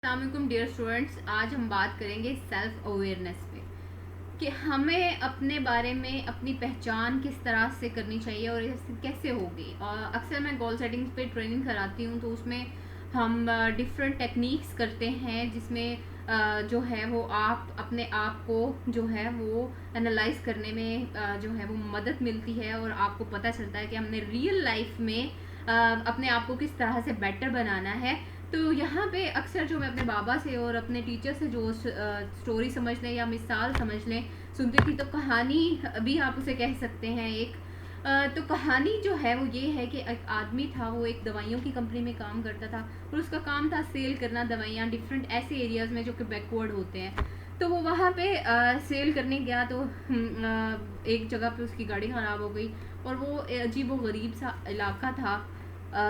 السلام علیکم dear students. آج ہم بات کریں گے سیلف اویئرنیس پہ کہ ہمیں اپنے بارے میں اپنی پہچان کس طرح سے کرنی چاہیے اور کیسے ہوگی. اور اکثر میں گول سیٹنگز پہ ٹریننگ کراتی ہوں تو اس میں ہم ڈفرینٹ ٹیکنیکس کرتے ہیں جس میں جو ہے وہ آپ اپنے آپ کو جو ہے وہ انالائز کرنے میں جو ہے وہ مدد ملتی ہے اور آپ کو پتہ چلتا ہے کہ ہم نے ریئل لائف میں اپنے آپ کو کس طرح سے بیٹر بنانا ہے. تو یہاں پہ اکثر جو میں اپنے بابا سے اور اپنے ٹیچر سے جو سٹوری سمجھ لیں یا مثال سمجھ لیں سنتی تھی, تو کہانی بھی آپ اسے کہہ سکتے ہیں ایک. تو کہانی جو ہے وہ یہ ہے کہ ایک آدمی تھا, وہ ایک دوائیوں کی کمپنی میں کام کرتا تھا اور اس کا کام تھا سیل کرنا دوائیاں ڈفرینٹ ایسے ایریاز میں جو کہ بیکورڈ ہوتے ہیں. تو وہ وہاں پہ سیل کرنے گیا تو ایک جگہ پہ اس کی گاڑی خراب ہو گئی اور وہ عجیب و غریب سا علاقہ تھا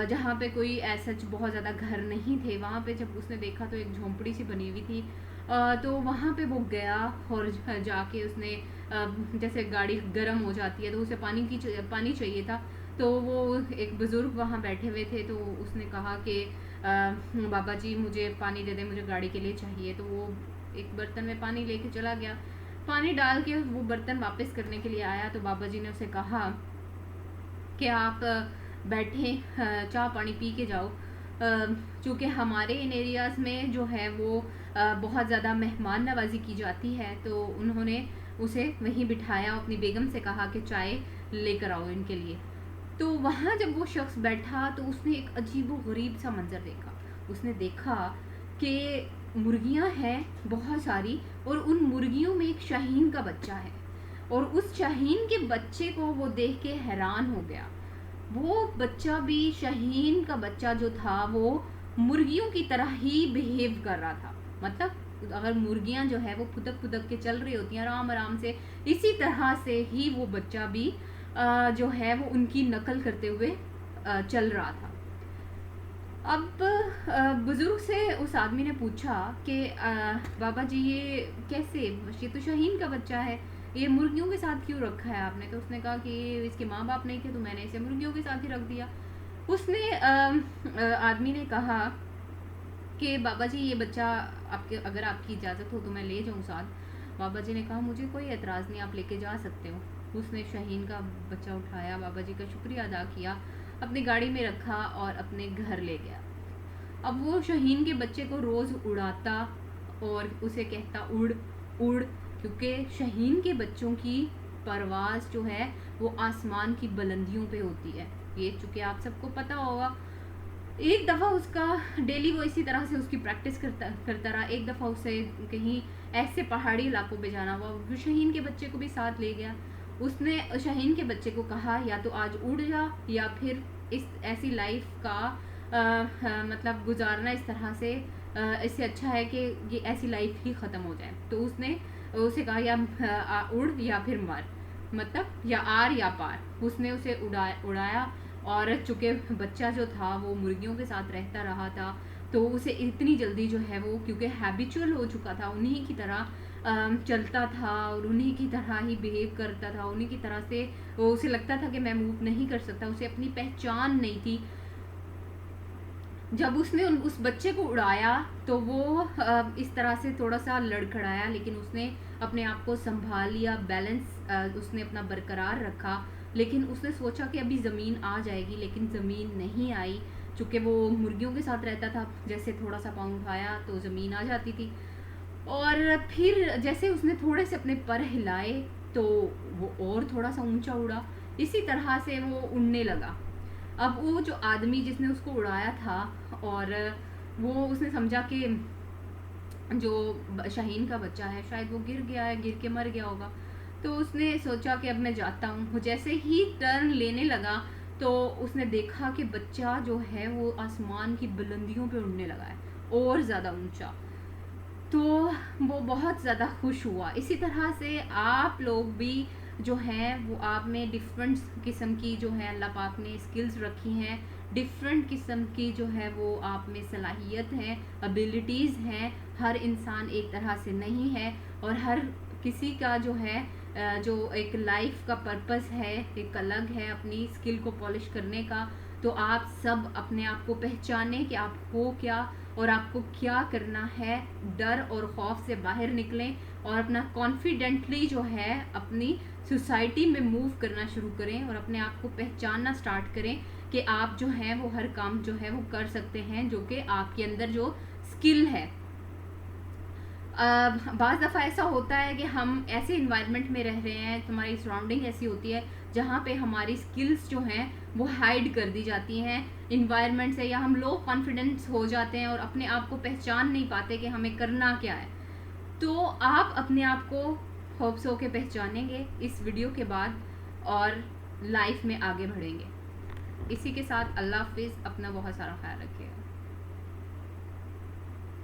جہاں پہ کوئی ایسا بہت زیادہ گھر نہیں تھے. وہاں پہ جب اس نے دیکھا تو ایک جھونپڑی سی بنی ہوئی تھی, تو وہاں پہ وہ گیا اور جا کے اس نے جیسے گاڑی گرم ہو جاتی ہے تو اسے پانی چاہیے تھا. تو وہ ایک بزرگ وہاں بیٹھے ہوئے تھے, تو اس نے کہا کہ بابا جی مجھے پانی دے دیں, مجھے گاڑی کے لیے چاہیے. تو وہ ایک برتن میں پانی لے کے چلا گیا, پانی ڈال کے وہ برتن واپس کرنے کے لیے آیا تو بابا جی نے اسے کہا کہ آپ بیٹھیں, چائے پانی پی کے جاؤ. چونکہ ہمارے ان ایریاز میں جو ہے وہ بہت زیادہ مہمان نوازی کی جاتی ہے, تو انہوں نے اسے وہیں بٹھایا, اپنی بیگم سے کہا کہ چائے لے کر آؤ ان کے لیے. تو وہاں جب وہ شخص بیٹھا تو اس نے ایک عجیب و غریب سا منظر دیکھا. اس نے دیکھا کہ مرغیاں ہیں بہت ساری اور ان مرغیوں میں ایک شاہین کا بچہ ہے, اور اس شاہین کے بچے کو وہ دیکھ کے حیران ہو گیا. وہ بچہ بھی, شاہین کا بچہ جو تھا, وہ مرغیوں کی طرح ہی بیہیو کر رہا تھا. مطلب اگر مرغیاں جو ہے وہ پھدک پھدک کے چل رہی ہوتی ہیں آرام آرام سے, اسی طرح سے ہی وہ بچہ بھی جو ہے وہ ان کی نقل کرتے ہوئے چل رہا تھا. اب بزرگ سے اس آدمی نے پوچھا کہ بابا جی یہ کیسے, یہ تو شاہین کا بچہ ہے, یہ مرغیوں کے ساتھ کیوں رکھا ہے آپ نے؟ تو اس نے کہا کہ اس کے ماں باپ نہیں تھے تو میں نے اسے مرغیوں کے ساتھ ہی رکھ دیا. اس نے آدمی نے کہا کہ بابا جی یہ بچہ اگر آپ کی اجازت ہو تو میں لے جاؤں ساتھ. بابا جی نے کہا مجھے کوئی اعتراض نہیں, آپ لے کے جا سکتے ہو. اس نے شاہین کا بچہ اٹھایا, بابا جی کا شکریہ ادا کیا, اپنی گاڑی میں رکھا اور اپنے گھر لے گیا. اب وہ شاہین کے بچے کو روز اڑاتا اور اسے کہتا اڑ اڑ, کیونکہ شاہین کے بچوں کی پرواز جو ہے وہ آسمان کی بلندیوں پہ ہوتی ہے. یہ چونکہ آپ سب کو پتہ ہوگا. ایک دفعہ اس کا ڈیلی وہ اسی طرح سے اس کی پریکٹس کرتا رہا. ایک دفعہ اسے کہیں ایسے پہاڑی علاقوں پہ جانا ہوا, وہ شاہین کے بچے کو بھی ساتھ لے گیا. اس نے شاہین کے بچے کو کہا یا تو آج اڑ جا یا پھر اس ایسی لائف کا مطلب گزارنا اس طرح سے, اس سے اچھا ہے کہ یہ ایسی لائف ہی ختم ہو جائے. تو اس نے اسے کہا یا اڑ یا پھر مر, مطلب یا آر یا پار. اس نے اسے اڑایا, اور چونکہ بچہ جو تھا وہ مرغیوں کے ساتھ رہتا رہا تھا تو اسے اتنی جلدی جو ہے وہ کیونکہ ہیبیچول ہو چکا تھا, انہی کی طرح چلتا تھا اور انہی کی طرح ہی بیہیو کرتا تھا, انہی کی طرح سے اسے لگتا تھا کہ میں موو نہیں کر سکتا. اسے اپنی پہچان نہیں تھی. جب اس نے اس بچے کو اڑایا تو وہ اس طرح سے تھوڑا سا لڑکھڑایا, لیکن اس نے اپنے آپ کو سنبھال لیا, بیلنس اس نے اپنا برقرار رکھا. لیکن اس نے سوچا کہ ابھی زمین آ جائے گی, لیکن زمین نہیں آئی. چونکہ وہ مرغیوں کے ساتھ رہتا تھا, جیسے تھوڑا سا پاؤں اٹھایا تو زمین آ جاتی تھی. اور پھر جیسے اس نے تھوڑے سے اپنے پر ہلائے تو وہ اور تھوڑا سا اونچا اڑا. اسی طرح سے وہ اڑنے لگا. اب وہ جو آدمی جس نے اس کو اڑایا تھا, اور وہ اس نے سمجھا کہ جو شاہین کا بچہ ہے شاید وہ گر گیا ہے, گر کے مر گیا ہوگا. تو اس نے سوچا کہ اب میں جاتا ہوں. جیسے ہی ٹرن لینے لگا تو اس نے دیکھا کہ بچہ جو ہے وہ آسمان کی بلندیوں پہ اڑنے لگا ہے, اور زیادہ اونچا. تو وہ بہت زیادہ خوش ہوا. اسی طرح سے آپ لوگ بھی جو ہیں وہ آپ میں ڈفرینٹ قسم کی جو ہے اللہ پاک نے اسکلز رکھی ہیں, ڈفرینٹ قسم کی جو ہے وہ آپ میں صلاحیت ہیں, ابیلٹیز ہیں. ہر انسان ایک طرح سے نہیں ہے, اور ہر کسی کا جو ہے جو ایک لائف کا پرپس ہے ایک الگ ہے, اپنی اسکل کو پالش کرنے کا. تو آپ سب اپنے آپ کو پہچانیں کہ آپ ہو کیا اور آپ کو کیا کرنا ہے. ڈر اور خوف سے باہر نکلیں اور اپنا کانفیڈنٹلی جو ہے اپنی سوسائٹی میں موو کرنا شروع کریں اور اپنے آپ کو پہچاننا سٹارٹ کریں کہ آپ جو ہیں وہ ہر کام جو ہے وہ کر سکتے ہیں جو کہ آپ کے اندر جو اسکل ہے. بعض دفعہ ایسا ہوتا ہے کہ ہم ایسے انوائرمنٹ میں رہ رہے ہیں, ہماری سراؤنڈنگ ایسی ہوتی ہے جہاں پہ ہماری اسکلس جو ہیں وہ ہائڈ کر دی جاتی ہیں انوائرمنٹ سے, یا ہم لو کانفیڈنس ہو جاتے ہیں اور اپنے آپ کو پہچان نہیں پاتے کہ ہمیں کرنا کیا ہے. تو آپ اپنے آپ کو ہوپس ہو کے پہچانیں گے اس ویڈیو کے بعد اور لائف میں آگے بڑھیں گے. اسی کے ساتھ اللہ حافظ, اپنا بہت سارا خیال رکھیے گا.